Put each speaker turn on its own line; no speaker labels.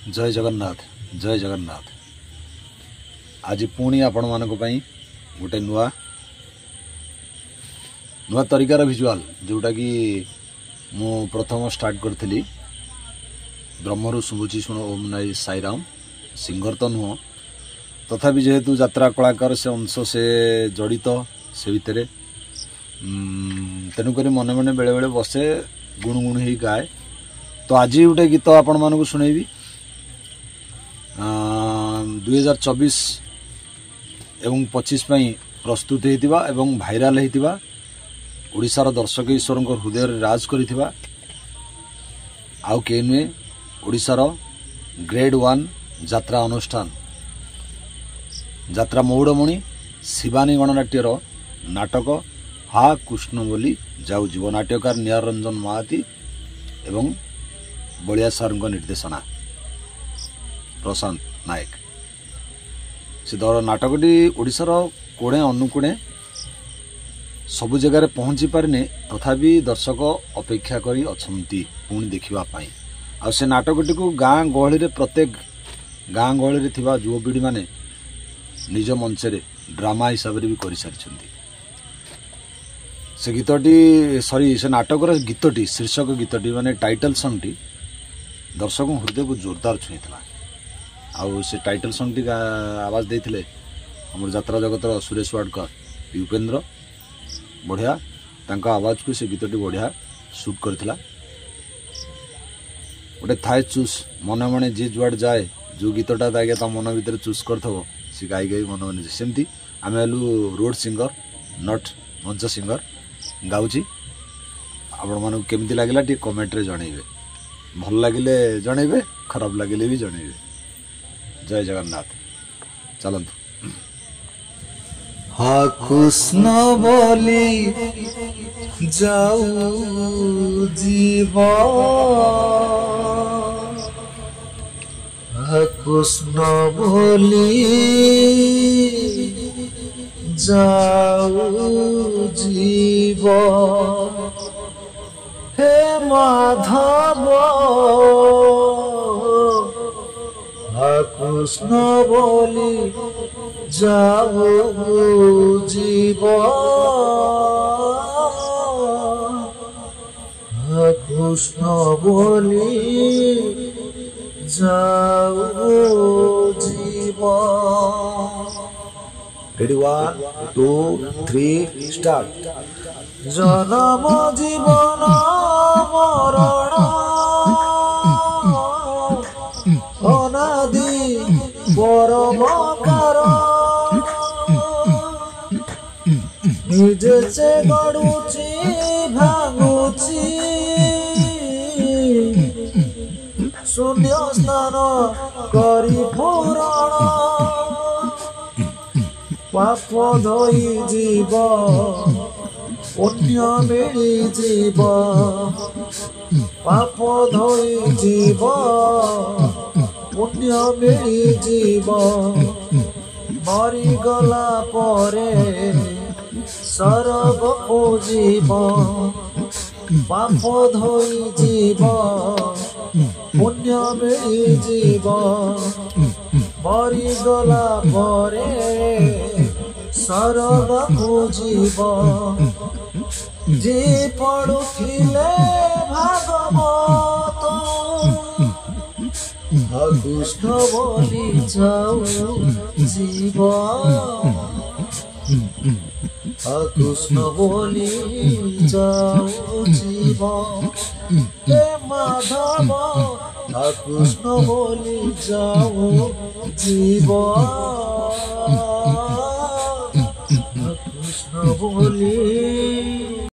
जय जगन्नाथ जय जगन्नाथ। आज पुणी आपण मानक पई गोटे नुआ नुआ तरीकार विजुआल जोटा कि मु प्रथम स्टार्ट करथिली ब्रह्मरु शुभुची शुण ओम नाई साईराम सिंगर तो नुह तथापि जेहेतु यात्रा कलाकार से अंश से जड़ित से भितर तेणुक मन मन बेले बेले बसे गुणगुण ही गाए। तो आज गोटे गीत आपण मानक शुणेबी 2024 एवं 25 प्रस्तुत होता एवं भाइराल होता ओडिशार दर्शक ईश्वर हृदय राज करिथिबा आउ के नुहे ओडिशार ग्रेड 1 यात्रा अनुष्ठान यात्रा मौड़मणि शिवानी गणनाट्यर नाटक हा कृष्ण बोली जाऊ जीव नाट्यकार निहार रंजन महाती एवं बलिया सार निर्देशना प्रशांत नायक से दर नाटकटी ओडिशार कोणे अनुकोणे सबु जगार पहुँची पारिने तथापि दर्शक अपेक्षा करी अछंती पुणी देखिबा पाई। आ से नाटकटी को गाँ गहली रे प्रत्येक गाँ गहली रे थिबा युवपीढ़ी माने निज मंच रे ड्रामा हिसाब रे भी करि सारिछंती। से गीतटी सॉरी से नाटकर गीतटी शीर्षक गीतटी माने टाइटल सॉन्ग टी दर्शक हृदय को जोरदार छुईला। आउ से टाइटल सॉन्ग टी आवाज देथिले हमर यात्रा जगतर सुरेश वाडकर उपेंद्र बढ़िया तांका आवाज को से गीतटी बढ़िया शूट करथिला। गोटे थाए चूस मन मन जे जुआड जाए जो गीतटा ताके ता मन भीतर चूस करथबो से गाई गाई मन मन सेमती आमे हलु रोड सिंगर नॉट मंच सिंगर गाउची। आपण मानक केमती लागिला टी कमेंट रे जणैबे भल लागिले जणैबे खराब लागिले भी जणैबे। जय जगन्नाथ चलंतु।
हा कृष्ण बोली जाऊ जीव हा कृष्ण बोली जाऊ जीव हे माधव हा कृष्ण बोली जाऊ जीव हा कृष्ण बोली जाऊ जीव। Ready 1 2 3 start. जन्म जीवन मरण अनादि परम कारण निजे से गड़ुची भांगुची शून्य स्नान करी पुराण पाप धोई जीव पुण्य मिली जीव पाप धोई जीव पुण्य मिली जीव मरी गला परे सरग पूजीव पाप धोई जीव पुण्य मिली जीव मरी गला परे सरग पूजीव जे पढ़ुथिले भागवत हा कृष्ण बोली जाऊ जीव हा कृष्ण बोली जाऊ जीव हे माधव हा कृष्ण बोली जाऊ जीव हा कृष्ण बोली